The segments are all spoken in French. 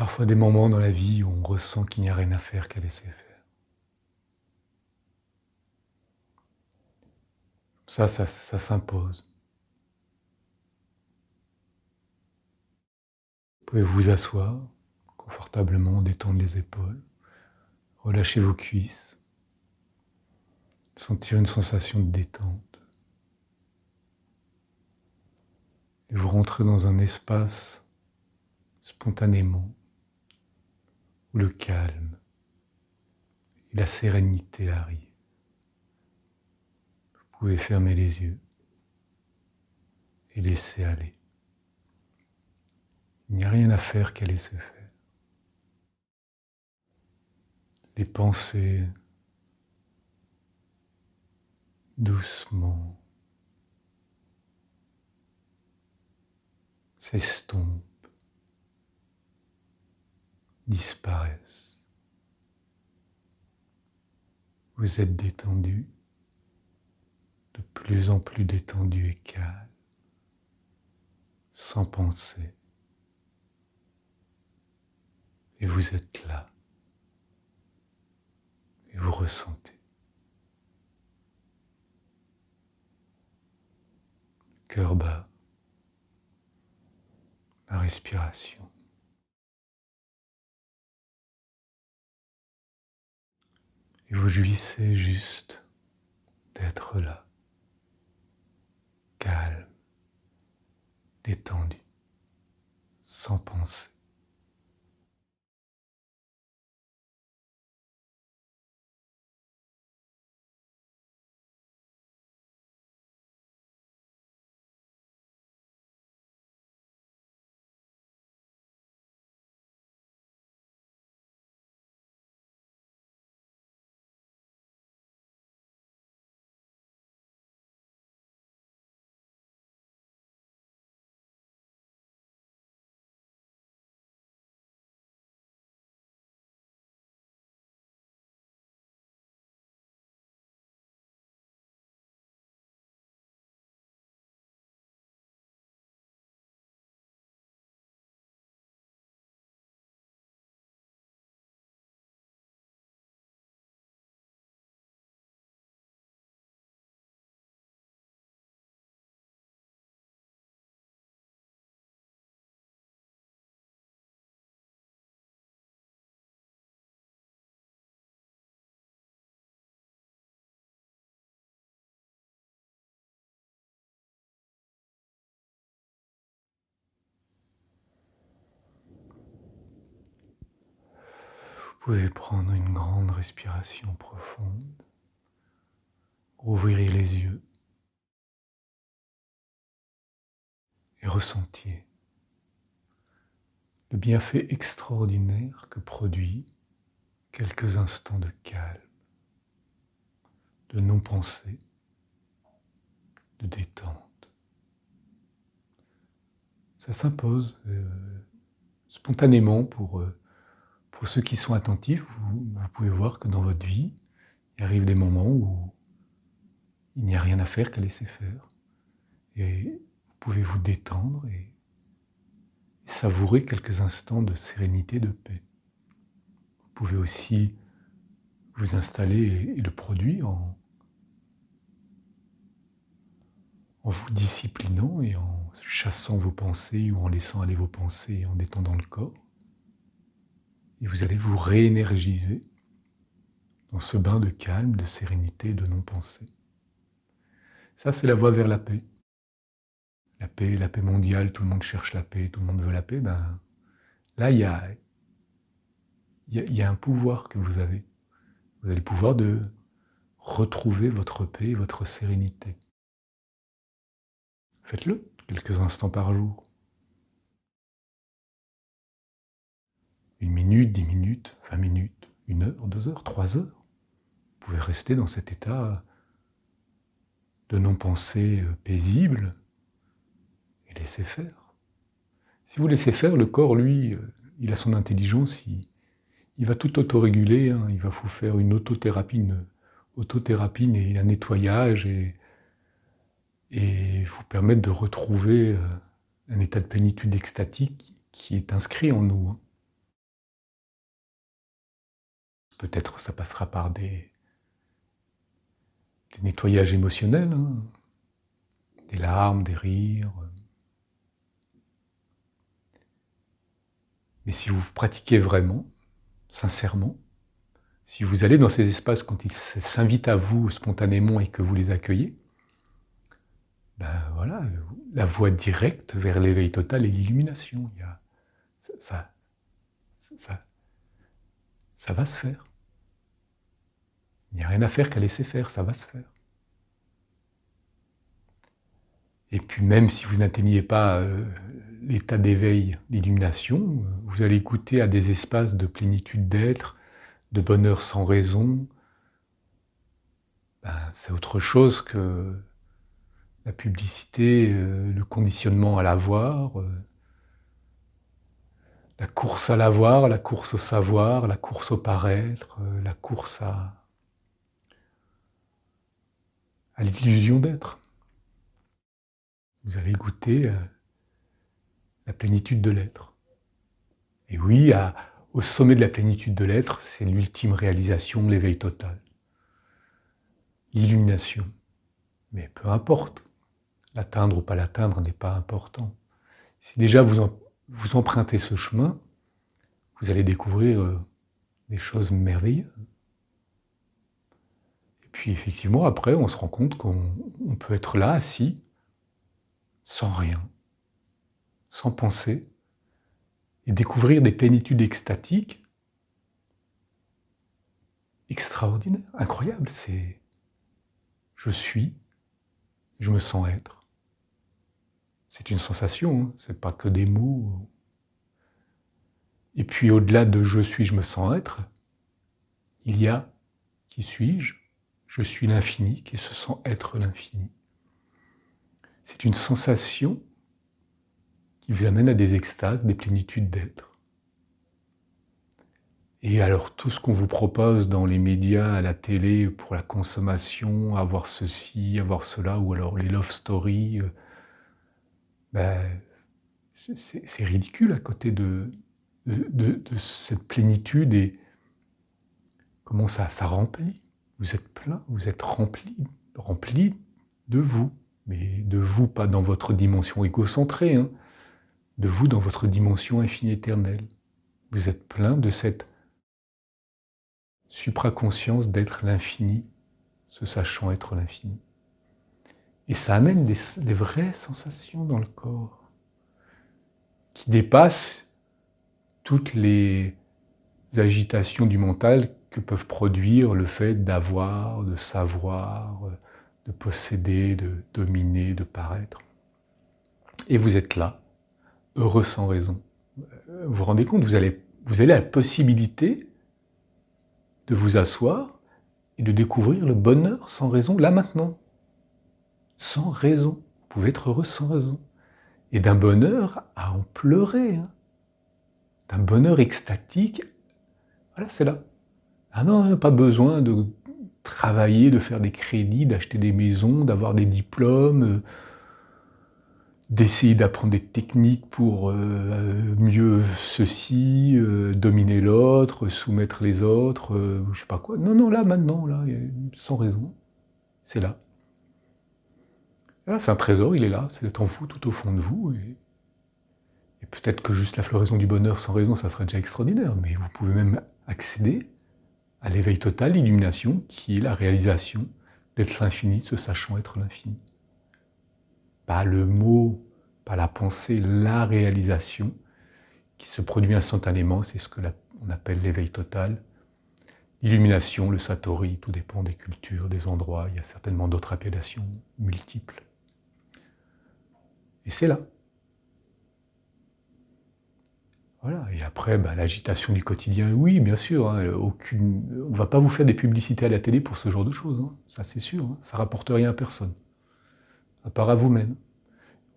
Parfois des moments dans la vie où on ressent qu'il n'y a rien à faire qu'à laisser faire. Ça s'impose. Vous pouvez vous asseoir confortablement, détendre les épaules, relâcher vos cuisses, sentir une sensation de détente. Et vous rentrez dans un espace spontanément où le calme et la sérénité arrivent. Vous pouvez fermer les yeux et laisser aller. Il n'y a rien à faire qu'à laisser faire. Les pensées doucement s'estompent, disparaissent. Vous êtes détendu, de plus en plus détendu et calme, sans penser. Et vous êtes là, et vous ressentez. Le cœur bat, la respiration. Et vous jouissez juste d'être là, calme, détendu, sans penser. Vous pouvez prendre une grande respiration profonde, rouvrir les yeux et ressentir le bienfait extraordinaire que produit quelques instants de calme, de non-pensée, de détente. Ça s'impose spontanément pour ceux qui sont attentifs. Vous pouvez voir que dans votre vie, il arrive des moments où il n'y a rien à faire qu'à laisser faire. Et vous pouvez vous détendre et savourer quelques instants de sérénité, de paix. Vous pouvez aussi vous installer et le produire en vous disciplinant et en chassant vos pensées ou en laissant aller vos pensées et en détendant le corps. Et vous allez vous réénergiser dans ce bain de calme, de sérénité, de non-pensée. Ça, c'est la voie vers la paix. La paix mondiale, tout le monde cherche la paix, tout le monde veut la paix. Là, il y a un pouvoir que vous avez. Vous avez le pouvoir de retrouver votre paix, votre sérénité. Faites-le quelques instants par jour. 1 minute, 10 minutes, 20 minutes, 1 heure, 2 heures, 3 heures. Vous pouvez rester dans cet état de non-pensée paisible et laisser faire. Si vous laissez faire, le corps, lui, il a son intelligence, il va tout autoréguler, hein, il va vous faire une autothérapie et un nettoyage et vous permettre de retrouver un état de plénitude extatique qui est inscrit en nous. Hein. peut-être ça passera par des nettoyages émotionnels, hein, des larmes, des rires. Mais si vous pratiquez vraiment, sincèrement, si vous allez dans ces espaces quand ils s'invitent à vous spontanément et que vous les accueillez, ben voilà, la voie directe vers l'éveil total et l'illumination. Ça, ça, ça va se faire. Il n'y a rien à faire qu'à laisser faire, ça va se faire. Et puis même si vous n'atteignez pas l'état d'éveil, l'illumination, vous allez goûter à des espaces de plénitude d'être, de bonheur sans raison. Ben, c'est autre chose que la publicité, le conditionnement à l'avoir, la course à l'avoir, la course au savoir, la course au paraître, la course à l'illusion d'être. Vous allez goûter la plénitude de l'être. Et oui, au sommet de la plénitude de l'être, c'est l'ultime réalisation, l'éveil total. L'illumination. Mais peu importe, l'atteindre ou pas l'atteindre n'est pas important. Si déjà vous empruntez ce chemin, vous allez découvrir des choses merveilleuses. Et puis effectivement, après, on se rend compte qu'on peut être là, assis, sans rien, sans penser, et découvrir des plénitudes extatiques extraordinaires, incroyables. C'est je suis, je me sens être. C'est une sensation, hein, c'est pas que des mots. Et puis au-delà de je suis, je me sens être, il y a qui suis-je? Je suis l'infini, qui se sent être l'infini. C'est une sensation qui vous amène à des extases, des plénitudes d'être. Et alors tout ce qu'on vous propose dans les médias, à la télé, pour la consommation, avoir ceci, avoir cela, ou alors les love stories, c'est ridicule à côté de cette plénitude et comment ça remplit. Vous êtes plein, vous êtes rempli de vous. Mais de vous, pas dans votre dimension égocentrée, hein, de vous dans votre dimension infinie éternelle. Vous êtes plein de cette supraconscience d'être l'infini, se sachant être l'infini. Et ça amène des vraies sensations dans le corps, qui dépassent toutes les agitations du mental que peuvent produire le fait d'avoir, de savoir, de posséder, de dominer, de paraître. Et vous êtes là, heureux sans raison. Vous vous rendez compte, vous avez la possibilité de vous asseoir et de découvrir le bonheur sans raison, là maintenant. Sans raison. Vous pouvez être heureux sans raison. Et d'un bonheur à en pleurer. Hein. D'un bonheur extatique. Voilà, c'est là. Ah non, pas besoin de travailler, de faire des crédits, d'acheter des maisons, d'avoir des diplômes, d'essayer d'apprendre des techniques pour mieux ceci, dominer l'autre, soumettre les autres, je sais pas quoi. Non, non, là, maintenant, là, sans raison. C'est là. Là, c'est un trésor, il est là, c'est en vous, tout au fond de vous. Et peut-être que juste la floraison du bonheur sans raison, ça serait déjà extraordinaire, mais vous pouvez même accéder à l'éveil total, l'illumination, qui est la réalisation d'être l'infini, se sachant être l'infini. Pas le mot, pas la pensée, la réalisation qui se produit instantanément, c'est ce que on appelle l'éveil total. L'illumination, le satori, tout dépend des cultures, des endroits, il y a certainement d'autres appellations multiples. Et c'est là. Voilà, et après, l'agitation du quotidien, oui, bien sûr, hein, on ne va pas vous faire des publicités à la télé pour ce genre de choses, hein, ça c'est sûr, hein, ça ne rapporte rien à personne, à part à vous-même.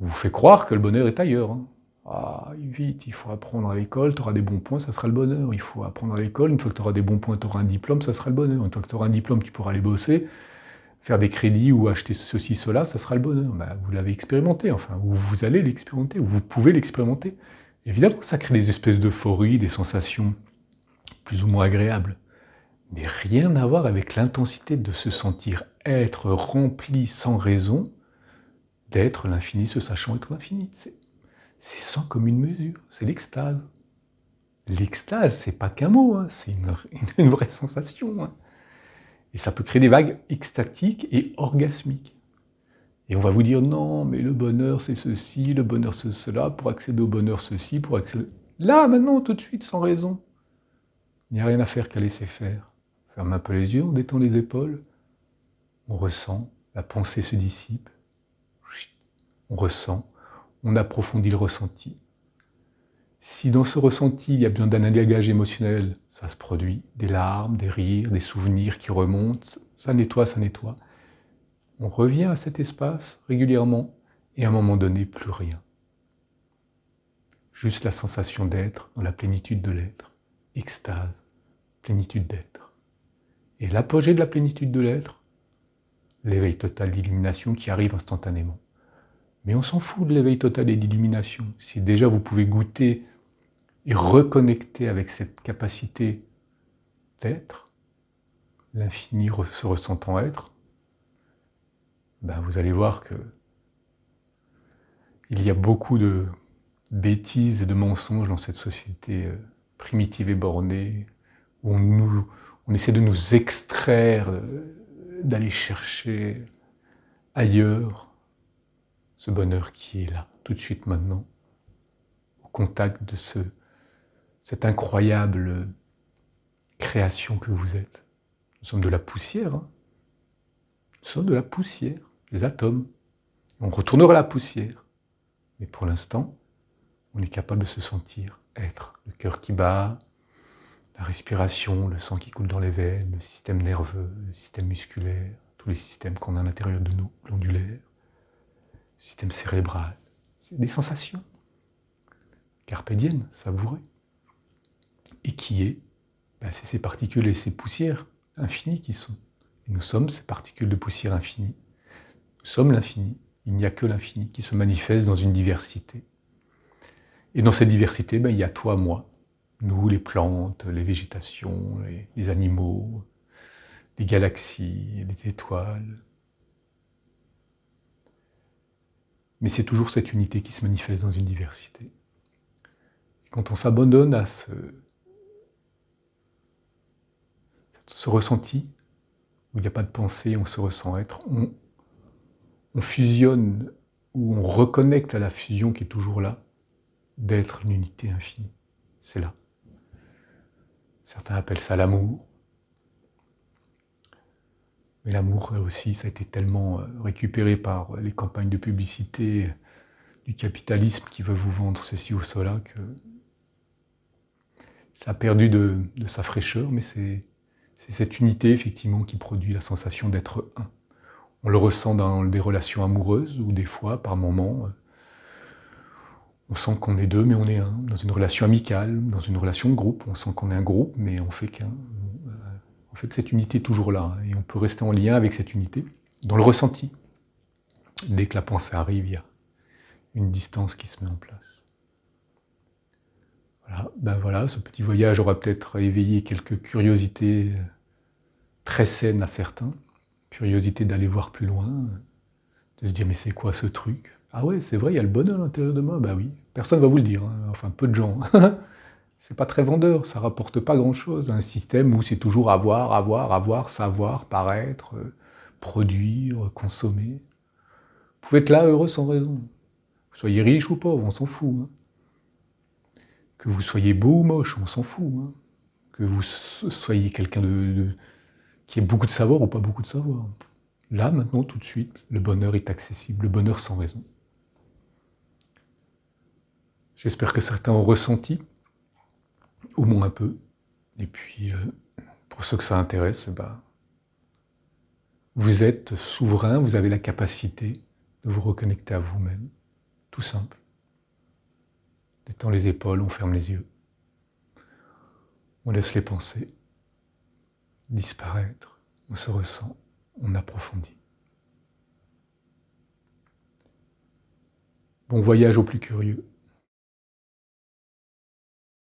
On vous fait croire que le bonheur est ailleurs. Hein. Ah, vite, il faut apprendre à l'école, tu auras des bons points, ça sera le bonheur. Il faut apprendre à l'école, une fois que tu auras des bons points, tu auras un diplôme, ça sera le bonheur. Une fois que tu auras un diplôme, tu pourras aller bosser, faire des crédits ou acheter ceci, cela, ça sera le bonheur. Vous l'avez expérimenté, enfin, ou vous allez l'expérimenter, ou vous pouvez l'expérimenter. Évidemment, ça crée des espèces d'euphorie, des sensations plus ou moins agréables. mais rien à voir avec l'intensité de se sentir être rempli sans raison, d'être l'infini se sachant être l'infini. C'est sans commune mesure, c'est l'extase. L'extase, c'est pas qu'un mot, hein, c'est une vraie sensation. Hein. Et ça peut créer des vagues extatiques et orgasmiques. Et on va vous dire, non, mais le bonheur c'est ceci, le bonheur c'est cela, pour accéder au bonheur ceci, pour accéder... Là, maintenant, tout de suite, sans raison. Il n'y a rien à faire qu'à laisser faire. On ferme un peu les yeux, on détend les épaules, on ressent, la pensée se dissipe, on ressent, on approfondit le ressenti. Si dans ce ressenti, il y a besoin d'un alliage émotionnel, ça se produit, des larmes, des rires, des souvenirs qui remontent, ça nettoie, ça nettoie. On revient à cet espace régulièrement, et à un moment donné, plus rien. Juste la sensation d'être dans la plénitude de l'être, extase, plénitude d'être. Et l'apogée de la plénitude de l'être, l'éveil total d'illumination qui arrive instantanément. Mais on s'en fout de l'éveil total et d'illumination. Si déjà vous pouvez goûter et reconnecter avec cette capacité d'être, l'infini se ressentant être, ben vous allez voir que il y a beaucoup de bêtises et de mensonges dans cette société primitive et bornée, où on essaie de nous extraire, d'aller chercher ailleurs ce bonheur qui est là, tout de suite maintenant, au contact de cette incroyable création que vous êtes. Nous sommes de la poussière, hein. Nous sommes de la poussière, des atomes. On retournera à la poussière. Mais pour l'instant, on est capable de se sentir être. Le cœur qui bat, la respiration, le sang qui coule dans les veines, le système nerveux, le système musculaire, tous les systèmes qu'on a à l'intérieur de nous, glandulaires, le système cérébral. C'est des sensations. Carpe diem, savoureux. Et qui est c'est ces particules et ces poussières infinies qui sont. Et nous sommes ces particules de poussière infinies. Nous sommes l'infini. Il n'y a que l'infini qui se manifeste dans une diversité. Et dans cette diversité, il y a toi, moi, nous, les plantes, les végétations, les animaux, les galaxies, les étoiles. Mais c'est toujours cette unité qui se manifeste dans une diversité. Et quand on s'abandonne à ce ressenti, où il n'y a pas de pensée, on se ressent être, on fusionne, ou on reconnecte à la fusion qui est toujours là, d'être une unité infinie. C'est là. Certains appellent ça l'amour. Mais l'amour aussi, ça a été tellement récupéré par les campagnes de publicité du capitalisme qui veut vous vendre ceci ou cela, que ça a perdu de sa fraîcheur, mais c'est cette unité, effectivement, qui produit la sensation d'être un. On le ressent dans des relations amoureuses, où des fois, par moments, on sent qu'on est deux, mais on est un. Dans une relation amicale, dans une relation de groupe, on sent qu'on est un groupe, mais on fait qu'un. En fait, cette unité est toujours là, et on peut rester en lien avec cette unité, dans le ressenti. Dès que la pensée arrive, il y a une distance qui se met en place. Voilà, ce petit voyage aura peut-être éveillé quelques curiosités très saines à certains. Curiosité d'aller voir plus loin, de se dire mais c'est quoi ce truc? Ah ouais, c'est vrai, il y a le bonheur à l'intérieur de moi. Bah oui, personne ne va vous le dire, hein. Enfin peu de gens. C'est pas très vendeur, ça rapporte pas grand-chose. Un système où c'est toujours avoir, savoir, paraître, produire, consommer. Vous pouvez être là heureux sans raison. Que vous soyez riche ou pauvre, on s'en fout. Hein. Que vous soyez beau ou moche, on s'en fout. Hein. Que vous soyez quelqu'un qui ait beaucoup de savoir ou pas beaucoup de savoir. Là, maintenant, tout de suite, le bonheur est accessible, le bonheur sans raison. J'espère que certains ont ressenti, au moins un peu. Et puis, pour ceux que ça intéresse, vous êtes souverain, vous avez la capacité de vous reconnecter à vous-même. Tout simple. Détend les épaules, on ferme les yeux. On laisse les pensées disparaître. On se ressent, on approfondit. Bon voyage aux plus curieux.